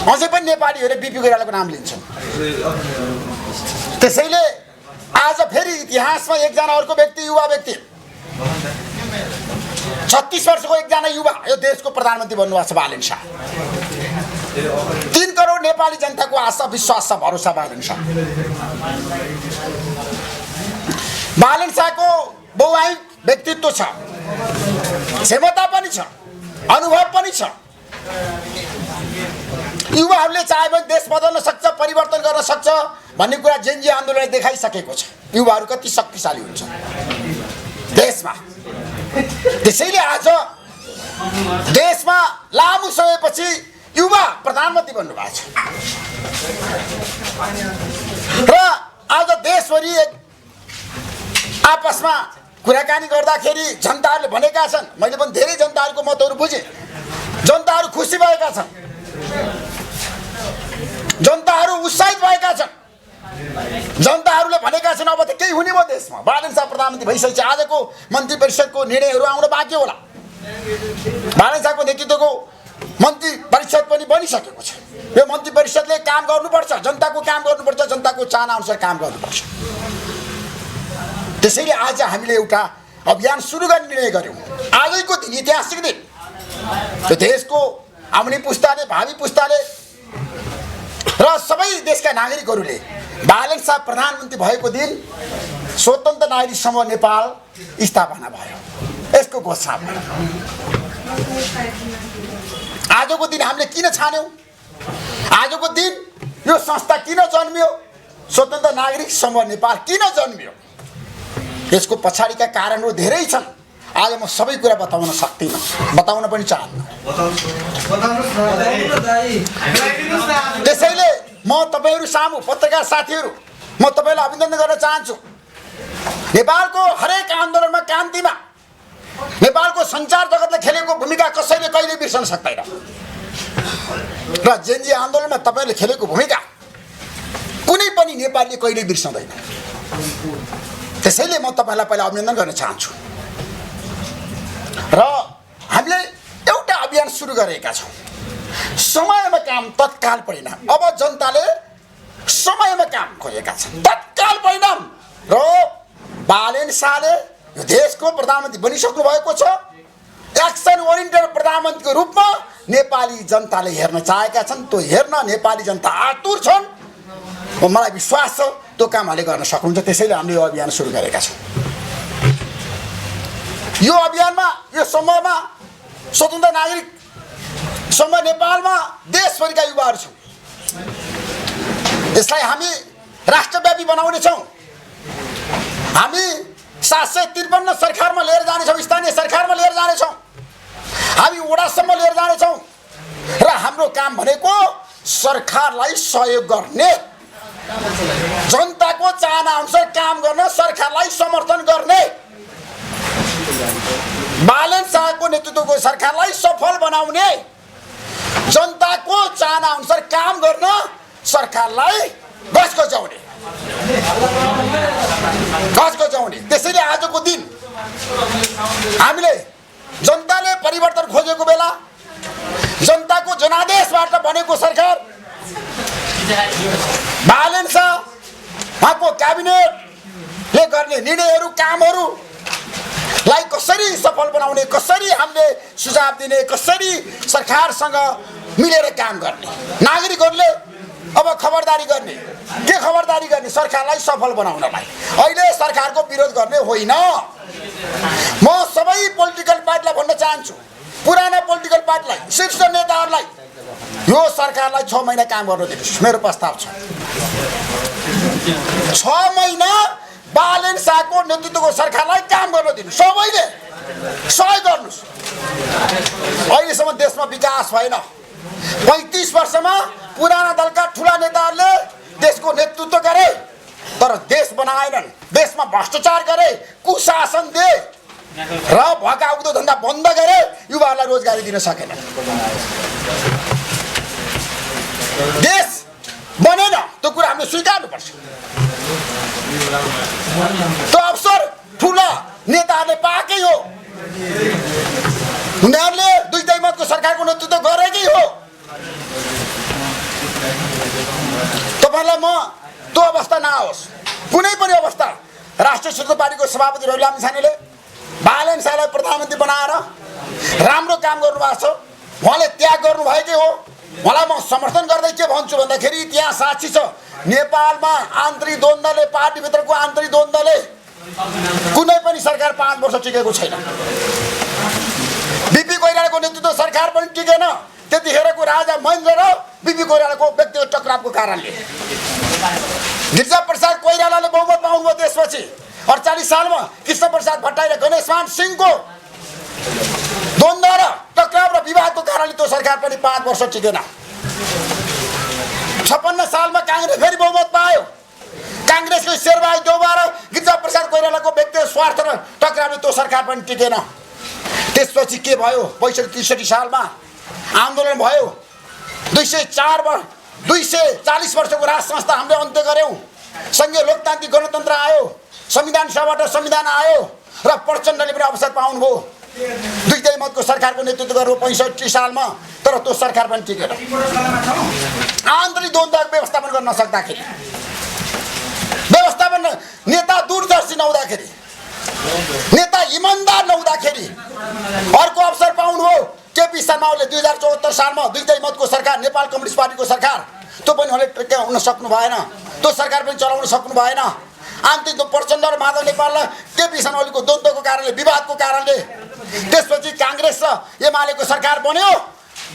अझै पनि नेपालीहरूले बिपी कोइरालाको नाम लिन्छन्। त्यसैले आज फेरि इतिहासमा एकजना अर्को व्यक्ति, युवा व्यक्ति, 36 वर्षको एकजना युवा यो देशको प्रधानमन्त्री बन्नुभएको छ बालेन शाह। 3 करोड नेपाली जनताको आशा, विश्वास र भरोसा बालेन शाह। बालेन शाहको बहुआयु व्यक्तित्व छ, क्षमता पनि छ, अनुभव पनि छ। युवाहरूले चाहे भने देश बदल्न सक्छ, परिवर्तन गर्न सक्छ भन्ने कुरा जेनजी आन्दोलनले देखाइसकेको छ। युवाहरू कति शक्तिशाली हुन्छ देशमा। त्यसैले आज देशमा लामो समयपछि युवा प्रधानमन्त्री बन्नुभएको छ र आज देशभरि आपसमा कुराकानी गर्दाखेरि जनताहरूले भनेका छन्, मैले पनि धेरै जनताहरूको मतहरू बुझेँ, जनताहरू खुसी भएका छन्, जनताहरू उत्साहित भएका छन्। जनताहरूले भनेका छन् अब त केही हुने भयो देशमा, बालेन शाह प्रधानमन्त्री भइसकेपछि। आजको मन्त्री परिषदको निर्णयहरू आउन बाँकी होला। बालेन शाहको नेतृत्वको मन्त्री परिषद पनि बनिसकेको छ। यो मन्त्री परिषदले काम गर्नुपर्छ, जनताको काम गर्नुपर्छ, जनताको चाहना अनुसार काम गर्नुपर्छ। त्यसैले आज हामीले एउटा अभियान सुरु गर्ने निर्णय गर्यौँ। आजको दिन ऐतिहासिक दिन, यो देशको आउने पुस्ताले, भावी पुस्ताले र सबै देशका नागरिकहरूले बालेन शाह प्रधानमन्त्री भएको दिन स्वतन्त्र नागरिक समूह नेपाल स्थापना भयो, यसको घोषणा भयो। आजको दिन हामीले किन छान्यौँ? आजको दिन यो संस्था किन जन्मियो? स्वतन्त्र नागरिक समूह नेपाल किन जन्मियो? यसको पछाडिका कारणहरू धेरै छन्। आज म सबै कुरा बताउन सक्दिनँ, बताउन पनि चाहन्न। त्यसैले म तपाईहरू सामु, पत्रकार साथीहरू, म तपाईलाई अभिनन्दन गर्न चाहन्छु। नेपालको हरेक आन्दोलनमा, क्रान्तिमा नेपालको सञ्चार जगतले खेलेको भूमिका कसैले कहिले बिर्सन सक्दैन र जेनजी आन्दोलनमा तपाईले खेलेको भूमिका कुनै पनि नेपालीले कहिले बिर्सँदैन। त्यसैले म तपाईलाई पहिला अभिनन्दन गर्न चाहन्छु। र हामीले एउटा अभियान सुरु गरेका छौँ, समयमा काम तत्काल परिणाम। अब जनताले समयमा काम खोजेका छन्, तत्काल परिणाम। र बालेन शाहले यो देशको प्रधानमन्त्री बनिसक्नु भएको छ। एक्सन ओरिएन्टेड प्रधानमन्त्रीको रूपमा नेपाली जनताले हेर्न चाहेका छन्। त्यो हेर्न नेपाली जनता आतुर छन्। मलाई विश्वास छ त्यो काम हामीले गर्न सक्नुहुन्छ। त्यसैले हामीले यो अभियान सुरु गरेका छौँ। यो अभियानमा, यो समूहमा स्वतन्त्र नागरिक समूह नेपालमा देशभरिका युवाहरू छौँ। यसलाई हामी राष्ट्रव्यापी बनाउनेछौँ। हामी 753 सरकारमा लिएर जानेछौँ, स्थानीय सरकारमा लिएर जानेछौँ, हामी वडासम्म लिएर जानेछौँ। र हाम्रो काम भनेको सरकारलाई सहयोग गर्ने, जनताको चाहना अनुसार काम गर्न, सरकारलाई समर्थन गर्ने, बालेन शाहको नेतृत्वको सरकारलाई सफल बनाउने, जनताको चाहना अनुसार काम गर्न, सरकारलाई गजगजाउने। त्यसैले आजको दिन हामीले जनताले परिवर्तन खोजेको बेला, जनताको जनादेशबाट बनेको सरकार, बालेन शाह उहाँको क्याबिनेटले गर्ने निर्णयहरू, कामहरूलाई कसरी सफल बनाउने, कसरी हामीले सुझाव दिने, कसरी सरकारसँग मिलेर काम गर्ने, नागरिकहरूले अब खबरदारी गर्ने। के खबरदारी गर्ने? सरकारलाई सफल बनाउनलाई। अहिले सरकारको विरोध गर्ने होइन। म सबै पोलिटिकल पार्टीलाई भन्न चाहन्छु, पुराना पोलिटिकल पार्टीलाई, शीर्ष नेताहरूलाई, यो सरकारलाई 6 महिना काम गर्न दिनुहोस्। मेरो प्रस्ताव छ 6 महिना बालेन शाहको नेतृत्वको सरकारलाई काम गर्न दिनुहोस्। सबैले सहयोग गर्नुहोस्। अहिलेसम्म देशमा विकास भएन। 35 वर्षमा पुराना दलका ठुला नेताहरूले देशको नेतृत्व गरे तर देश बनाएनन्। देशमा भ्रष्टाचार गरे, कुशासन दिए र भएका उद्योग धन्दा बन्द गरे, युवाहरूलाई रोजगारी दिन सकेनन्। देश बनेन, त्यो कुरा हामीले स्वीकार्नुपर्छ। त्यो अवसर ठुला नेताहरूले पाएकै हो। उनीहरूले दुईटै मतको सरकारको नेतृत्व गरेकै हो। तपाईहरुलाई म त्यो अवस्था नआओस्। कुनै पनि अवस्था राष्ट्रिय स्वतन्त्र पार्टीको सभापति रवि लामिछानेले बालन शाहलाई प्रधानमन्त्री बनाएर राम्रो काम गर्नुभएको छ। उहाँले त्याग गर्नुभएकै हो। उहाँलाई म समर्थन गर्दै के भन्छु भन्दाखेरि त्यहाँ साक्षी छ, नेपालमा आन्तरिक द्वन्द्वले, पार्टीभित्रको आन्तरिक द्वन्द्वले कुनै पनि सरकार 5 वर्ष टिकेको छैन। बीपी कोइरालाको नेतृत्व सरकार पनि टिकेन। त्यतिखेरको राजा महेन्द्र र बीपी कोइरालाको व्यक्तिगत टकरावको कारणले। गिरिजा प्रसाद कोइरालाले बहुमत पाउनुभयो। त्यसपछि 48 सालमा कृष्ण प्रसाद भट्टराई र गणेशमान सिंहको द्वन्द्व र टकराव र विवादको कारणले त्यो सरकार पनि 5 वर्ष टिकेन। 56 सालमा कांग्रेस फेरि बहुमत पायो। कांग्रेसको शेरबहादुर देउवा र गिरिजा प्रसाद कोइरालाको व्यक्तिगत स्वार्थ र टकरावले त्यो सरकार पनि टिकेन। त्यसपछि के भयो? 62-63 सालमा आन्दोलन भयो। 240 वर्षको राज संस्था हामीले अन्त्य गर्यौं। संघीय लोकतान्त्रिक गणतन्त्र आयो। संविधान सभाबाट संविधान आयो र प्रचण्डले पनि अवसर पाउनुभयो। दुईटै मतको सरकारको नेतृत्व गर्नु 65 सालमा। तर त्यो सरकार पनि टिकेन। आन्तरिक द्वन्द्व व्यवस्थापन गर्न नसक्दाखेरि, व्यवस्थापन नेता दूरदर्शी नहुँदाखेरि, नेता इमानदार नहुँदाखेरि अर्को अवसर पाउनुभयो। केपी शर्मा ओलीले 2074 सालमा दुईटै मतको सरकार, नेपाल कम्युनिस्ट पार्टीको सरकार, त्यो पनि उहाँले टेकाउन सक्नु भएन। त्यो सरकार पनि चलाउन सक्नु भएन। आन्तरिक प्रचण्ड र माधव नेपाललाई केपी शर्मा ओलीको द्वन्द्वको कारणले, विवादको कारणले। त्यसपछि कांग्रेस र एमालेको सरकार बन्यो।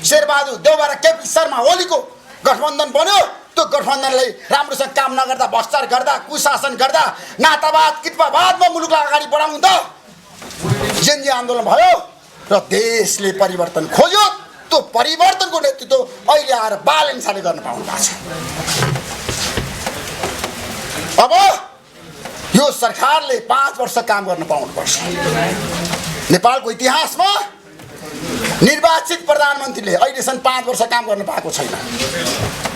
शेरबहादुर देउवा र केपी शर्मा ओलीको गठबन्धन बन्यो। त्यो गठबन्धनले राम्रोसँग काम नगर्दा, भ्रष्टाचार गर्दा, कुशासन गर्दा, नातावाद कितवादमा मुलुकलाई अगाडि बढाउँदा जेनजी आन्दोलन भयो र देशले परिवर्तन खोज्यो। त्यो परिवर्तनको नेतृत्व अहिले आएर बालन शाहले गर्न पाउनु भएको छ। अब यो सरकारले 5 वर्ष काम गर्न पाउनुपर्छ। नेपालको इतिहासमा निर्वाचित प्रधानमन्त्रीले अहिलेसम्म 5 वर्ष काम गर्न पाएको छैन।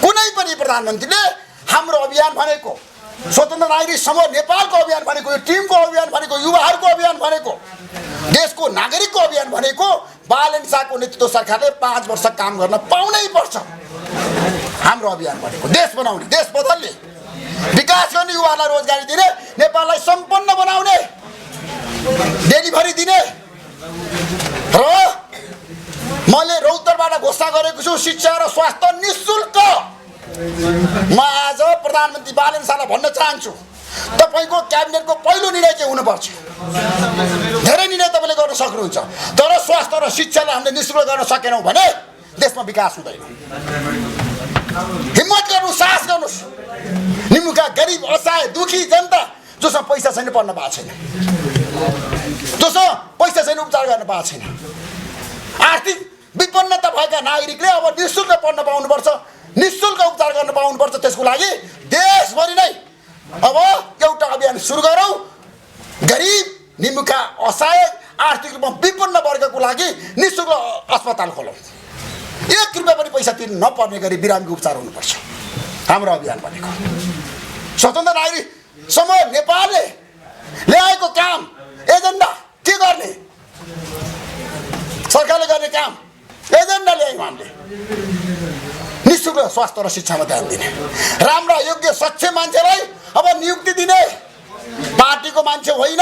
कुनै पनि प्रधानमन्त्रीले हाम्रो अभियान भनेको, स्वतन्त्र नागरिक समूह नेपालको अभियान भनेको, यो टिमको अभियान भनेको, युवाहरूको अभियान भनेको, देशको नागरिकको अभियान भनेको बालन शाहको नेतृत्व सरकारले 5 वर्ष काम गर्न पाउनै पर्छ। हाम्रो अभियान भनेको देश बनाउने, देश बदल्ने, विकास गर्ने, युवालाई रोजगारी दिने, नेपाललाई सम्पन्न बनाउने, डेलिभरी दिने। र मैले रौतरबाट घोषणा गरेको छु, शिक्षा र स्वास्थ्य निःशुल्क। म आज प्रधानमन्त्री बालन शाहलाई भन्न चाहन्छु, तपाईको क्याबिनेटको पहिलो निर्णय के हुनुपर्छ? धेरै निर्णय तपाईले गर्न सक्नुहुन्छ, तर स्वास्थ्य र शिक्षालाई हामीले निःशुल्क गर्न सकेनौं भने देशमा विकास हुँदैन। हिम्मत गर्नुस्, साहस गर्नुस्। निमुखा गरिब, असहाय, दुखी जनता जोसँग पैसा छैन पढ्न पाएको छैन, जोसँग पैसा छैन उपचार गर्न पाएको छैन, आर्थिक विपन्नता भएका नागरिकले अब निःशुल्क पढ्न पाउनुपर्छ, निःशुल्क उपचार गर्न पाउनुपर्छ। त्यसको लागि देशभरि नै अब एउटा अभियान सुरु गरौँ। गरिब, निमुखा, असहाय, आर्थिक रूपमा विपन्न वर्गको लागि निःशुल्क अस्पताल खोलौँ। 1 रुपैयाँ पनि पैसा तिर्नु नपर्ने गरी बिरामीको उपचार हुनुपर्छ। हाम्रो अभियान भनेको स्वतन्त्र नागरिक समूह नेपालले ल्याएको काम, एजेन्डा के गर्ने? सरकारले गर्ने काम एजेन्डा ल्यायौँ हामीले। निःशुल्क स्वास्थ्य र शिक्षामा ध्यान दिने, राम्रा योग्य सक्षम मान्छेलाई अब नियुक्ति दिने, पार्टीको मान्छे होइन।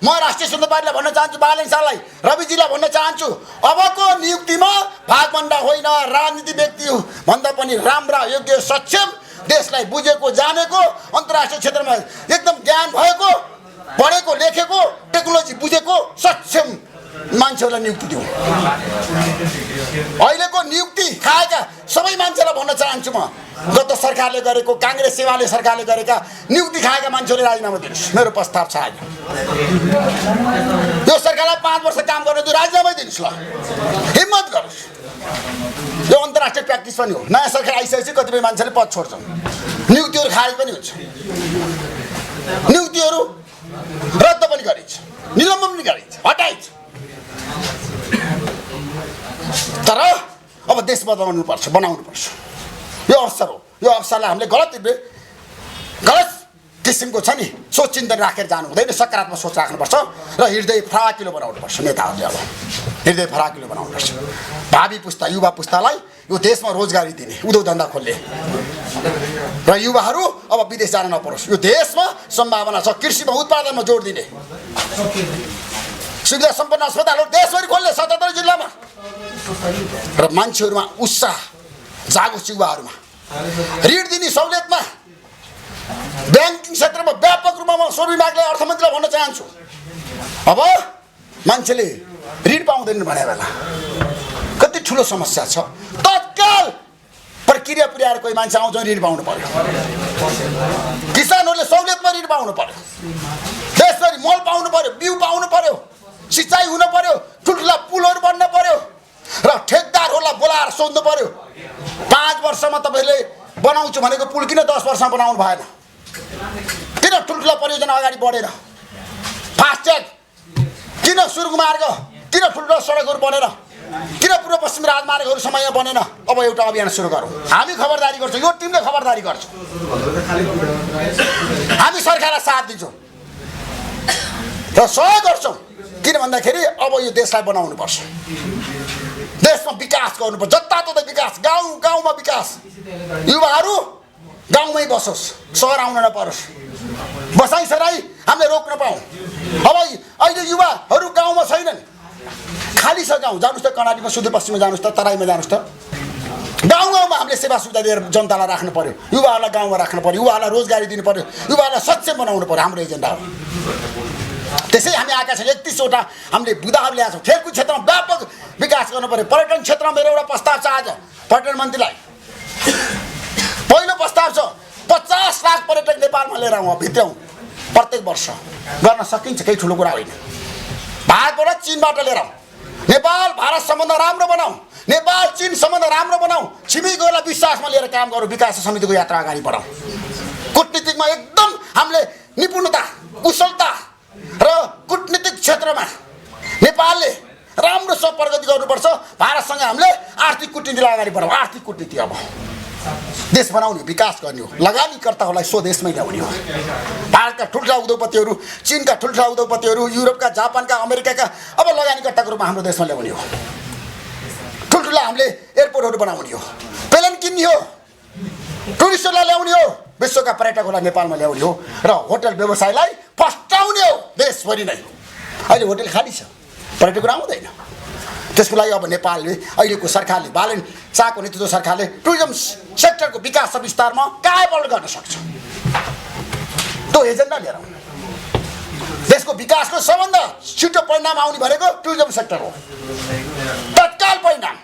म राष्ट्रिय स्वतन्त्र पार्टीलाई भन्न चाहन्छु, बालन शाहलाई, रविजीलाई भन्न चाहन्छु, अबको नियुक्तिमा भागभण्डा होइन, राजनीति व्यक्ति भन्दा पनि राम्रा योग्य सक्षम, देशलाई बुझेको, जानेको, अन्तर्राष्ट्रिय क्षेत्रमा एकदम ज्ञान भएको, पढेको, लेखेको, टेक्नोलोजी बुझेको सक्षम मान्छेहरूलाई नियुक्ति दिउँ। अहिलेको नियुक्ति खाएका सबै मान्छेलाई भन्न चाहन्छु म, गत सरकारले गरेको, कांग्रेस एमाले सरकारले गरेका नियुक्ति खाएका मान्छेहरूले राजीनामा दिनुहोस्। मेरो प्रस्ताव छ आज। यो सरकारलाई 5 वर्ष काम गर्न दिनु, राजीनामै दिनुहोस्। ल, हिम्मत गर्नुहोस्। यो अन्तर्राष्ट्रिय प्र्याक्टिस पनि हो। नयाँ सरकार आइसकेपछि कतिपय मान्छेले पद छोड्छन्, नियुक्तिहरू खारेज पनि हुन्छ, नियुक्तिहरू रद्द पनि गरिन्छ, निलम्बन पनि गरिन्छ, हटाइन्छ। तर अब देश बदलाउनुपर्छ, बनाउनुपर्छ। यो अवसर हो। यो अवसरलाई हामीले गलत किसिमको छ नि सोच चिन्तन राखेर जानु हुँदैन। सकारात्मक सोच राख्नुपर्छ र हृदय फराकिलो बनाउनुपर्छ। नेताहरूले अब हृदय फराकिलो बनाउनुपर्छ। भावी पुस्ता, युवा पुस्तालाई यो देशमा रोजगारी दिने, उद्योग धन्दा खोल्ने र युवाहरू अब विदेश जान नपरोस्। यो देशमा सम्भावना छ, कृषिमा उत्पादनमा जोड दिने, सुविधा सम्पन्न अस्पतालहरू देशभरि खोल्ने 77 जिल्लामा र मान्छेहरूमा उत्साह जागोस्, युवाहरूमा ऋण दिने सहुलियतमा, ब्याङ्किङ क्षेत्रमा व्यापक रूपमा म स्वर विभागलाई अर्थमन्त्रीलाई भन्न चाहन्छु, अब मान्छेले ऋण पाउँदैन भने बेला कति ठुलो समस्या छ। तत्काल प्रक्रिया पुर्याएर कोही मान्छे आउँछ ऋण पाउनु पर्यो, किसानहरूले सहुलियतमा ऋण पाउनु पर्यो, देशभरि मल पाउनु पर्यो, बिउ पाउनु पर्यो, सिँचाइ हुन पर्यो, ठुल्ठुला पुलहरू बन्न पर्यो र ठेकदारहरूलाई बोलाएर सोध्नु पर्यो 5 वर्षमा तपाईँले बनाउँछु भनेको पुल किन 10 वर्षमा बनाउनु भएन, किन ठुल्ठुला परियोजना अगाडि बढेन, फास्ट्याग किन, सुरुङमार्ग किन, ठुल्ठुला सडकहरू बनेन, किन पूर्व पश्चिम राजमार्गहरू समयमा बनेन। अब एउटा अभियान सुरु गरौँ, हामी खबरदारी गर्छौँ, यो टिमले खबरदारी गर्छ, हामी सरकारलाई साथ दिन्छौँ र सहयोग गर्छौँ। किन भन्दाखेरि अब यो देशलाई बनाउनुपर्छ, देशमा विकास गर्नुपर्छ, जताततै विकास, गाउँ गाउँमा विकास, युवाहरू गाउँमै बसोस्, सहर आउन नपरोस्, बसाइसराई हामीले रोक्न पाऊँ। अब अहिले युवाहरू गाउँमा छैनन्, खाली छ गाउँ, जानुहोस् त कर्णालीमा, सुदूरपश्चिममा जानुहोस् त, तराईमा जानुहोस् त, गाउँ गाउँमा हामीले सेवा सुविधा दिएर जनतालाई राख्नु पर्यो, युवाहरूलाई गाउँमा राख्नु पर्यो, युवाहरूलाई रोजगारी दिनु पर्यो, युवाहरूलाई सक्षम बनाउनु पर्यो, हाम्रो एजेन्डा हो। त्यसै हामी आएका छौँ, 31वटा हामीले बुदाहरू ल्याएको छौँ। खेलकुद क्षेत्रमा व्यापक विकास गर्नु पर्यो, पर्यटन क्षेत्रमा मेरो एउटा प्रस्ताव छ आज पर्यटन मन्त्रीलाई, पहिलो प्रस्ताव छ 50 लाख पर्यटक नेपालमा लिएर आउँ, भित्राउँ प्रत्येक वर्ष, गर्न सकिन्छ, केही ठुलो कुरा होइन। भारतबाट चीनबाट लिएर आउँ, नेपाल भारत सम्बन्ध राम्रो बनाऊ, नेपाल चीन सम्बन्ध राम्रो बनाऊ, छिमेकीहरूलाई विश्वासमा लिएर काम गरौँ, विकास समितिको यात्रा अगाडि बढाउँ। कूटनीतिकमा एकदम हामीले निपुणता, कुशलता र कूटनीतिक क्षेत्रमा नेपालले राम्रोसँग प्रगति गर्नुपर्छ। भारतसँग हामीले आर्थिक कूटनीतिलाई अगाडि बढाउँ, आर्थिक कूटनीति अब देश बनाउने, विकास गर्ने हो, लगानीकर्ताहरूलाई स्वदेशमै ल्याउने हो। भारतका ठुल्ठुला उद्योगपतिहरू, चीनका ठुल्ठुला उद्योगपतिहरू, युरोपका, जापानका, अमेरिकाका अब लगानीकर्ताको रूपमा हाम्रो देशमा ल्याउने हो। ठुल्ठुला हामीले एयरपोर्टहरू बनाउने हो, प्लेन किन्ने हो, टुरिस्टहरूलाई ल्याउने हो, विश्वका पर्यटकहरूलाई नेपालमा ल्याउने हो र होटल व्यवसायलाई फस्टाउने हो देशभरि नै। अहिले होटल खाली छ, पर्यटकहरू आउँदैन, त्यसको लागि अब नेपालले, अहिलेको सरकारले, बालेन शाहको नेतृत्व सरकारले टुरिज्म सेक्टरको विकास र विस्तारमा कायापलट गर्न सक्छ। त्यो एजेन्डा लिएर आउनु, देशको विकासको सबभन्दा छिटो परिणाम आउने भनेको टुरिज्म सेक्टर हो, तत्काल परिणाम।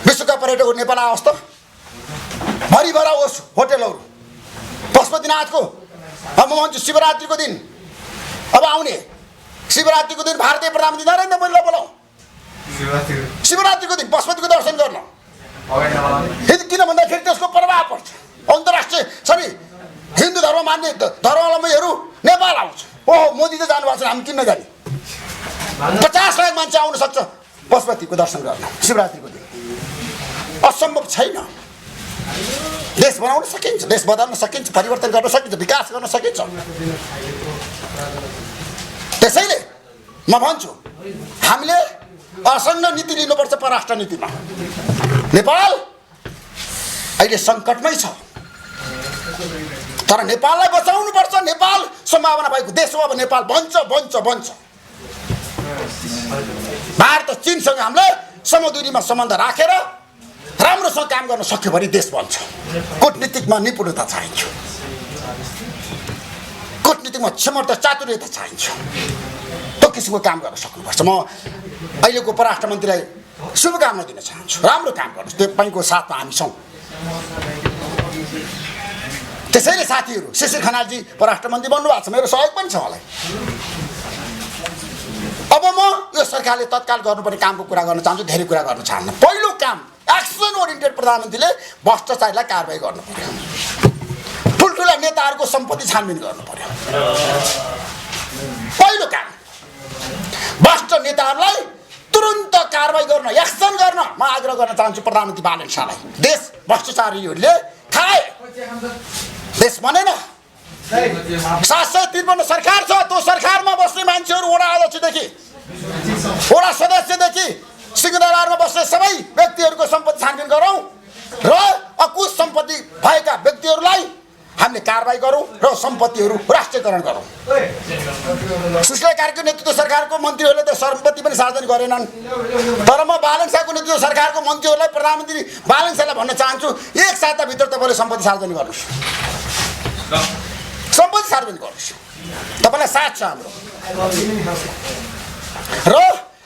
विश्वका पर्यटकहरू नेपाल आओस् त, भरिभरा होस् होटलहरू। पशुपतिनाथको अब म भन्छु शिवरात्रिको दिन अब आउने, शिवरात्रिको दिन भारतीय प्रधानमन्त्री नरेन्द्र मोदीलाई बोलाऊ, शिवरात्रिको दिन पशुपतिको दर्शन गर्न। किन भन्दाखेरि त्यसको प्रभाव पर्छ, अन्तर्राष्ट्रिय सबै हिन्दू धर्म मान्ने धर्मावलम्बीहरू नेपाल आउँछ। ओहो मोदी त जानुभएको छ, हामी किन नजाने। 50 लाख मान्छे आउन सक्छ पशुपतिको दर्शन गर्न शिवरात्रिको दिन, असम्भव छैन। देश बनाउन सकिन्छ, देश बदल्न सकिन्छ, परिवर्तन गर्न सकिन्छ, विकास गर्न सकिन्छ। त्यसैले म भन्छु हामीले असङ्ग नीति लिनुपर्छ परराष्ट्र नीतिमा। नेपाल अहिले सङ्कटमै छ, तर नेपाललाई बचाउनु पर्छ। नेपाल सम्भावना भएको देश हो, अब नेपाल बन्छ बन्छ बन्छ। भारत र चीनसँग हामीले समदूरीमा सम्बन्ध राखेर राम्रोसँग काम गर्न सक्यो भने देश बन्छ। कूटनीतिकमा निपुणता चाहिन्छ, कूटनीतिकमा क्षमता, चातुर्यता चाहिन्छ, त्यो किसिमको काम गर्न सक्नुपर्छ। म अहिलेको परराष्ट्र मन्त्रीलाई शुभकामना दिन चाहन्छु, राम्रो काम गर्नुहोस्, तपाईँको साथमा हामी छौँ। त्यसैले साथीहरू, शिशिर खनालजी परराष्ट्र मन्त्री बन्नुभएको छ, मेरो सहयोग पनि छ मलाई। अब म यो सरकारले तत्काल गर्नुपर्ने कामको कुरा गर्न चाहन्छु, धेरै कुरा गर्न चाहन्न। पहिलो काम, एक्सन ओरिएन्टेड प्रधानमन्त्रीले भ्रष्टाचारलाई कारबाही गर्नु पर्यो, ठुल्ठुला नेताहरूको सम्पत्ति छानबिन गर्नु पर्यो। पहिलो काम, भ्रष्ट नेताहरूलाई तुरुन्त कारबाही गर्न, एक्सन गर्न म आग्रह गर्न चाहन्छु प्रधानमन्त्री बालेन शाहलाई। देश भ्रष्टाचारीहरूले खाए, देश बनेन। 753 सरकार छ, त्यो सरकारमा बस्ने मान्छेहरू वडा अध्यक्षदेखि वडा सदस्यदेखि सिंहदरबारमा बस्ने सबै व्यक्तिहरूको सम्पत्ति छानबिन गरौँ र अकुश सम्पत्ति भएका व्यक्तिहरूलाई हामीले कारबाही गरौँ र सम्पत्तिहरू राष्ट्रियकरण गरौँ। सुशीला कार्कीको नेतृत्व सरकारको मन्त्रीहरूले त सम्पत्ति पनि सार्वजनिक गरेनन्, तर म बालन शाहको नेतृत्व सरकारको मन्त्रीहरूलाई प्रधानमन्त्री बालन शाहलाई भन्न चाहन्छु, एक साताभित्र तपाईँले सम्पत्ति सार्वजनिक गर्नुहोस्, सम्पत्ति सार्वजनिक गर्नुहोस्, तपाईँलाई साथ छ हाम्रो। र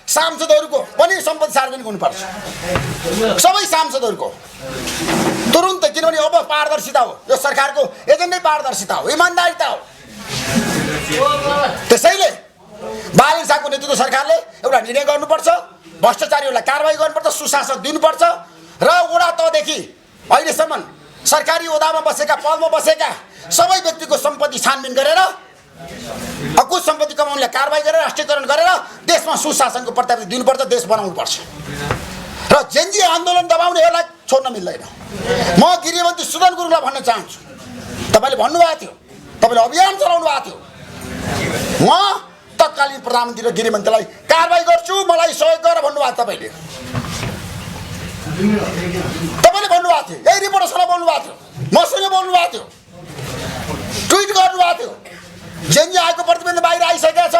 सांसदहरूको पनि सम्पत्ति सार्वजनिक हुनुपर्छ, सबै सांसदहरूको तुरुन्तै, किनभने अब पारदर्शिता हो, यो सरकारको एजेन्डै पारदर्शिता हो, इमान्दारिता हो। त्यसैले बालन शाहको नेतृत्व सरकारले एउटा निर्णय गर्नुपर्छ, भ्रष्टाचारीहरूलाई कारबाही गर्नुपर्छ, सुशासन दिनुपर्छ र वडा तहदेखि अहिलेसम्म सरकारी ओहदामा बसेका, पदमा बसेका सबै व्यक्तिको सम्पत्ति छानबिन गरेर अकुश सम्पत्ति कमाउनेलाई कारबाही गरेर राष्ट्रियकरण गरेर देशमा सुशासनको प्रत्याभूति दिनुपर्छ, देश बनाउनुपर्छ। र जेनजी आन्दोलन दबाउनेहरूलाई छोड्न मिल्दैन। म गृहमन्त्री सुदन गुरुङलाई भन्न चाहन्छु, तपाईँले भन्नुभएको थियो, तपाईँले अभियान चलाउनु भएको थियो, म तत्कालीन प्रधानमन्त्री र गृहमन्त्रीलाई कारबाही गर्छु, मलाई सहयोग गर भन्नुभएको तपाईँले भन्नुभएको थियो, यही रिपोर्टर्सलाई बोल्नुभएको थियो, मसँग बोल्नुभएको थियो, ट्विट गर्नुभएको थियो। जेनजी आएको प्रतिबन्ध बाहिर आइसकेको छ,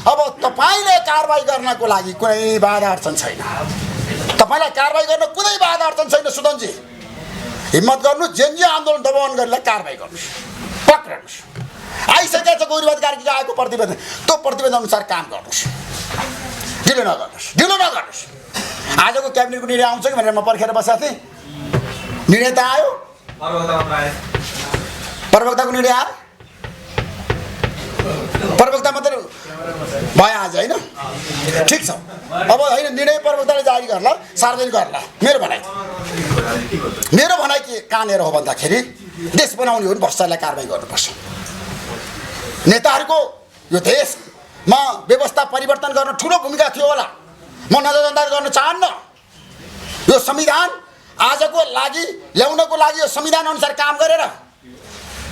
अब तपाईँले कारबाही गर्नको लागि कुनै बाधा अडचन छैन, तपाईँलाई कारबाही गर्न कुनै बाधा अडचन छैन। सुदनजी हिम्मत गर्नुहोस्, जेनजी आन्दोलन दबाउन गरेर कारबाही गर्नुहोस्, पक्राउनुहोस्। आइसकेको छ गौरीबहादुर कार्कीको आएको प्रतिबन्ध, त्यो प्रतिबन्ध अनुसार काम गर्नुहोस्, ढिलो नगर्नुहोस्। आजको क्याबिनेटको निर्णय आउँछ कि भनेर म पर्खेर बसेको थिएँ, निर्णय त आयो, प्रवक्ताको निर्णय आयो, प्रवक्ता मात्र भयो आज, होइन? ठिक छ, अब होइन निर्णय प्रवक्ताले जारी गर्ला, सार्वजनिक गर्ला। मेरो भनाइ के कहाँनिर हो भन्दाखेरि देश बनाउने हो भने भ्रष्टाचारलाई कारबाही गर्नुपर्छ। नेताहरूको यो देशमा व्यवस्था परिवर्तन गर्न ठुलो भूमिका थियो होला, म नजरअन्दाज गर्न चाहन्न। यो संविधान आजको लागि ल्याउनको लागि यो संविधान अनुसार काम गरेर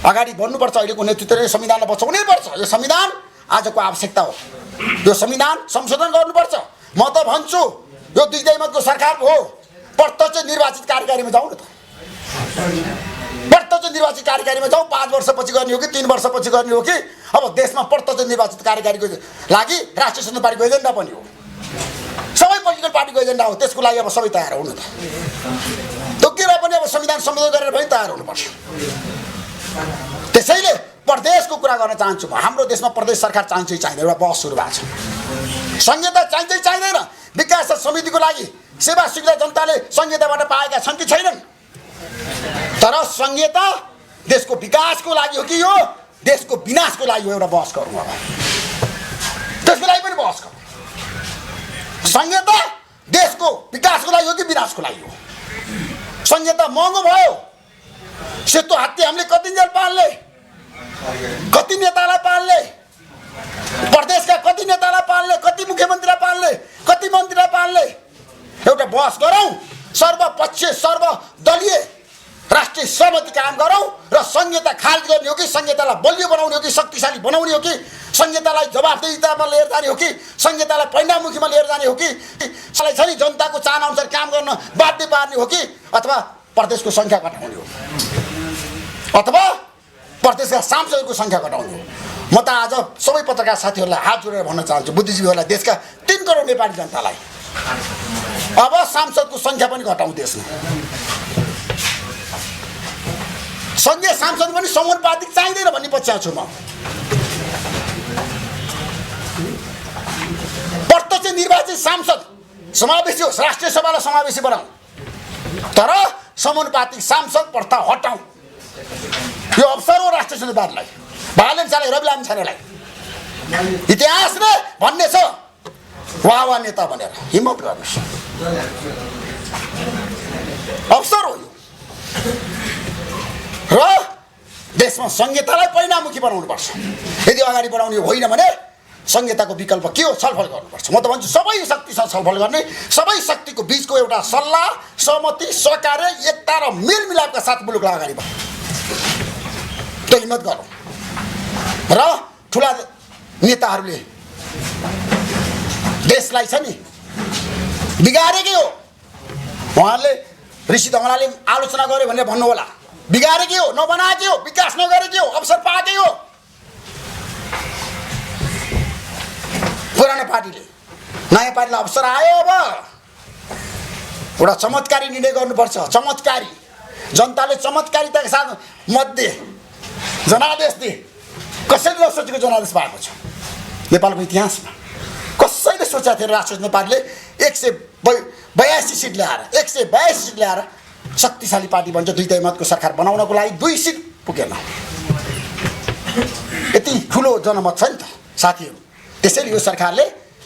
अगाडि बढ्नुपर्छ। अहिलेको नेतृत्वले संविधानलाई बचाउनै पर्छ, यो संविधान आजको आवश्यकता हो, यो संविधान संशोधन गर्नुपर्छ। म त भन्छु यो द्विदैमतको सरकार हो, प्रत्यक्ष निर्वाचित कार्यकारीमा जाउँ न त, प्रत्यक्ष निर्वाचित कार्यकारीमा जाउँ। 5 वर्षपछि गर्ने हो कि 3 वर्षपछि गर्ने हो कि? अब देशमा प्रत्यक्ष निर्वाचित कार्यकारीको लागि राष्ट्रिय स्वतन्त्र पार्टीको एजेन्डा पनि हो, सबै पोलिटिकल पार्टीको एजेन्डा हो, त्यसको लागि अब सबै तयार हुनु त। तोकेर पनि अब संविधान संशोधन गरेर पनि तयार हुनुपर्छ। त्यसैले प्रदेशको कुरा गर्न चाहन्छु म, हाम्रो देशमा प्रदेश सरकार चाहिन्छ कि चाहिँदैन, एउटा बहस सुरु भएको छ। संहिता चाहिन्छ कि चाहिँदैन? विकास समितिको लागि सेवा सुविधा जनताले संहिताबाट पाएका छन् कि छैनन्? तर संहिता देशको विकासको लागि हो कि यो देशको विनाशको लागि हो? एउटा बहस गरौँ, अब त्यसको लागि पनि बहस गरौँ। संहिता देशको विकासको लागि हो कि विनाशको लागि हो? संहिता महँगो भयो, सेतो हात्ती हामीले कति जेल पाल्ने, कति नेतालाई पाल्ने, प्रदेशका कति नेतालाई पाल्ने, कति मुख्यमन्त्रीलाई पाल्ने, कति मन्त्रीलाई पाल्ने? एउटा बहस गरौँ, सर्वपक्षीय सर्वदलीय राष्ट्रिय सहमति कायम गरौँ र संहिता खारिज गर्ने हो कि संहितालाई बलियो बनाउने हो कि शक्तिशाली बनाउने हो कि संहितालाई जवाफदेहितामा लिएर जाने हो कि संहितालाई परिणाममुखीमा लिएर जाने हो कि छ नि जनताको चाहना अनुसार काम गर्न बाध्य पार्ने हो कि अथवा प्रदेशको सङ्ख्या घटाउने हो अथवा प्रदेशका सांसदहरूको सङ्ख्या घटाउने हो? म त आज सबै पत्रकार साथीहरूलाई हात जोडेर भन्न चाहन्छु, बुद्धिजीवीहरूलाई, देशका 3 करोड नेपाली जनतालाई, अब सांसदको सङ्ख्या पनि घटाउँ देशमा। सङ्घीय सांसद पनि समानुपातिक चाहिँदैन भन्ने पक्षमा छु म। प्रत्यक्ष निर्वाचित सांसद समावेशी होस्, राष्ट्रिय सभालाई समावेशी बनाऊ, तर समानुपातिक सांसद प्रथा हटाऊ। यो अवसर हो राष्ट्रिय सञ्चारलाई, बालन शाहलाई, रवि लामिछानेलाई इतिहासले भन्ने छ वाह नेता भनेर। हिम्मत गर्नुहोस्, अवसर हो यो। र देशमा संहितालाई परिणाममुखी बनाउनुपर्छ। यदि अगाडि बढाउने होइन भने संहिताको विकल्प के हो? छलफल गर्नुपर्छ। म त भन्छु सबै शक्तिसँग छलफल गर्ने, सबै शक्तिको बीचको एउटा सल्लाह, सहमति, सहकार्य, एकता र मेलमिलापका साथ मुलुकलाई अगाडि बढाउँ। त्यो हिम्मत गरौँ र ठुला नेताहरूले देशलाई छ नि बिगारेकै हो। उहाँहरूले ऋषि ढङ्गलाले आलोचना गर्यो भनेर भन्नु होला, बिगारेकै हो, नबनाएकै हो, विकास नगरेकै हो, अवसर पाएकै हो। पुरानो पार्टीले, नयाँ पार्टीलाई अवसर आयो। अब एउटा चमत्कारी निर्णय गर्नुपर्छ। चमत्कारी, जनताले चमत्कारिताका साथ मत दे, जनादेश दे। कसैले नसोचेको जनादेश पाएको छ नेपालको इतिहासमा। कसैले सोचेको थियो राष्ट्रिय पार्टीले 182 सिट ल्याएर 182 सिट ल्याएर शक्तिशाली पार्टी बन्छ, 2 मतको सरकार बनाउनको लागि 2 सिट पुगेन। यति ठुलो जनमत छ नि त साथीहरू। त्यसैले यो सरकारले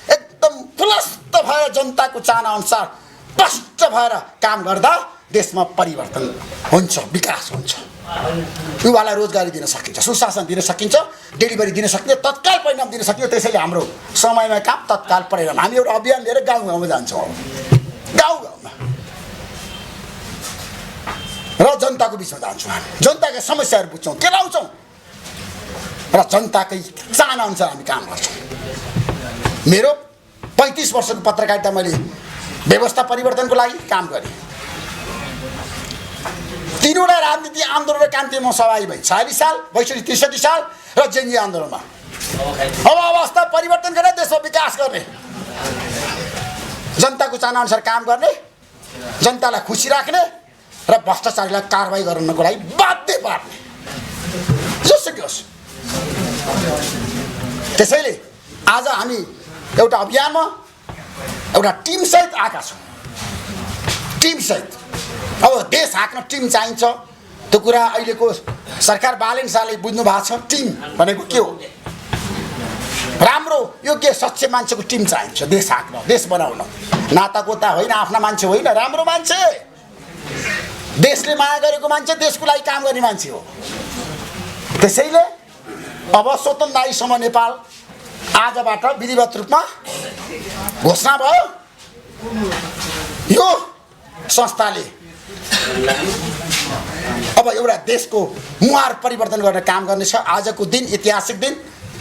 एकदम पुलस्त भएर जनताको चाहना अनुसार स्पष्ट भएर काम गर्दा देशमा परिवर्तन हुन्छ, विकास हुन्छ। युवालाई रोजगारी दिन सकिन्छ, सुशासन दिन सकिन्छ, डेलिभरी दिन सकिन्छ, तत्काल परिणाम दिन सकिन्छ। त्यसैले हाम्रो समयमा काम, तत्काल परिणाम। हामी एउटा अभियान लिएर गाउँ गाउँमा जान्छौँ, गाउँ गाउँमा र जनताको बिचमा जान्छौँ। हामी जनताका समस्याहरू बुझ्छौँ, केलाउँछौँ र जनताकै चाहना अनुसार हामी काम गर्छौँ। मेरो 35 वर्षको पत्रकारिता मैले व्यवस्था परिवर्तनको लागि काम गरेँ। 3वटा राजनीति आन्दोलन र क्रान्तिमा सहभागी भएँ। 40 साल, 62, 63 साल र जेएनयू आन्दोलनमा। अब अवस्था परिवर्तन गरेर देशमा विकास गर्ने, जनताको चाहना अनुसार काम गर्ने, जनतालाई खुसी राख्ने र भ्रष्टाचारीलाई कारबाही गर्नको लागि बाध्य पार्ने, जसुकै होस्। त्यसैले आज हामी एउटा अभियानमा एउटा टिमसहित आएका छौँ। टिमसहित अब देश हाँक्न टिम चाहिन्छ। त्यो कुरा अहिलेको सरकार बालेन शाहले बुझ्नु भएको छ। टिम भनेको के हो? राम्रो योग्य सच्चे मान्छेको टिम चाहिन्छ देश हाँक्न, देश बनाउन। नातागोता होइन, आफ्ना मान्छे होइन, राम्रो मान्छे, देशले माया गरेको मान्छे, देशको लागि काम गर्ने मान्छे हो। त्यसैले अब स्वतन्त्रतासम्म नेपाल आजबाट विधिवत रूपमा घोषणा भयो। यो संस्थाले अब एउटा देशको मुहार परिवर्तन गर्न काम गर्नेछ। आजको दिन ऐतिहासिक दिन।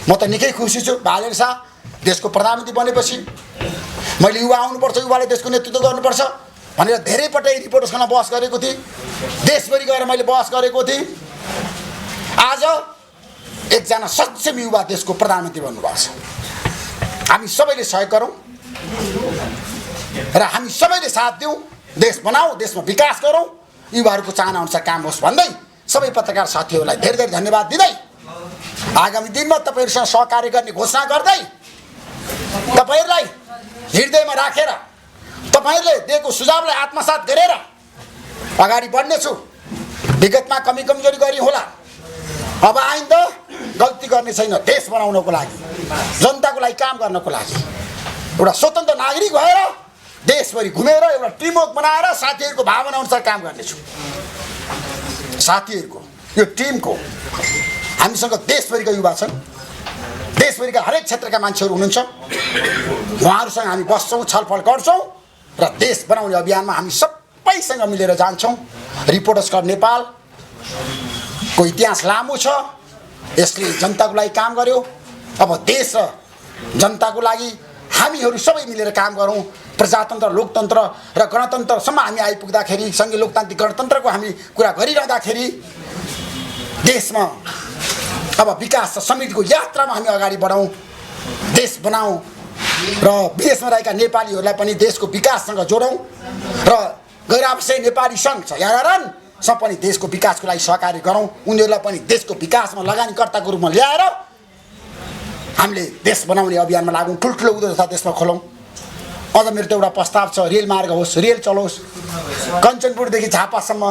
म त निकै खुसी छु। बालेन शाह देशको प्रधानमन्त्री बनेपछि मैले युवा आउनुपर्छ, युवाले देशको नेतृत्व गर्नुपर्छ भनेर धेरै पटक रिपोर्टर्ससँग बहस गरेको थिएँ। देशभरि गएर मैले बहस गरेको थिएँ। आज एकजना सक्षम युवा देशको प्रधानमन्त्री बन्नुभएको छ। हामी सबैले सहयोग गरौँ र हामी सबैले साथ दिउँ। देश बनाऊ, देशमा विकास गरौँ, युवाहरूको चाहना अनुसार काम होस् भन्दै सबै पत्रकार साथीहरूलाई धेरै धेरै धन्यवाद दिँदै आगामी दिनमा तपाईँहरूसँग सहकार्य गर्ने घोषणा गर्दै तपाईँहरूलाई हृदयमा राखेर तपाईँहरूले दिएको सुझावलाई आत्मसात गरेर अगाडि बढ्नेछु। विगतमा कमी कमजोरी गरी होला, अब आइन्दा गल्ती गर्ने छैन। देश बनाउनको लागि, जनताको लागि काम गर्नको लागि एउटा स्वतन्त्र नागरिक भएर देशभरि घुमेर एउटा टिमवर्क बनाएर साथीहरूको भावना अनुसार काम गर्नेछु। साथीहरूको यो टिमको हामीसँग देशभरिका युवा छन्, देशभरिका हरेक क्षेत्रका मान्छेहरू हुनुहुन्छ। उहाँहरूसँग हामी बस्छौँ, छलफल गर्छौँ र देश बनाउने अभियानमा हामी सबैसँग मिलेर जान्छौँ। रिपोर्टर्स क्लब नेपालको इतिहास लामो छ। यसले जनताको लागि काम गर्यो। अब देश र जनताको लागि हामीहरू सबै मिलेर काम गरौँ। प्रजातन्त्र, लोकतन्त्र र गणतन्त्रसम्म हामी आइपुग्दाखेरि, सङ्घीय लोकतान्त्रिक गणतन्त्रको हामी कुरा गरिरहँदाखेरि देशमा अब विकास र समृद्धिको यात्रामा हामी अगाडि बढौँ, देश बनाऊँ र विदेशमा रहेका नेपालीहरूलाई पनि देशको विकाससँग जोडौँ र गैर आवश्यक नेपाली सङ्घ छ यारारनसँग पनि देशको विकासको लागि सहकार्य गरौँ। उनीहरूलाई पनि देशको विकासमा लगानीकर्ताको रूपमा ल्याएर हामीले देश बनाउने अभियानमा लागौँ। ठुल्ठुलो उद्योग देशमा खोलौँ। अझ मेरो त एउटा प्रस्ताव छ, रेल मार्ग होस्, रेल चलोस्, कञ्चनपुरदेखि झापासम्म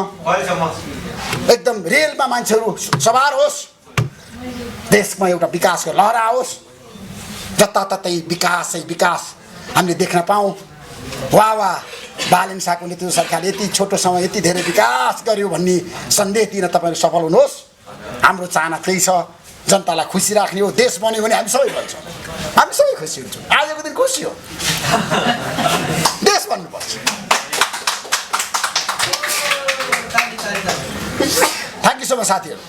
एकदम रेलमा मान्छेहरू सवार होस्, देशमा एउटा विकासको लहर आओस्, जताततै विकासै विकास हामीले देख्न पाऊँ। वाह वाह, बालेन शाहको नेतृत्व सरकारले यति छोटो समय यति धेरै विकास गर्यो भन्ने सन्देश दिन तपाईँहरू सफल हुनुहोस्। हाम्रो चाहना त्यही छ, जनतालाई खुसी राख्ने हो। देश बन्यो भने हामी सबै बन्छौँ, हामी सबै खुसी हुन्छौँ। आजको दिन खुसी हो, देश बन्नुपर्छ। थ्याङ्क यू सो मच साथीहरू।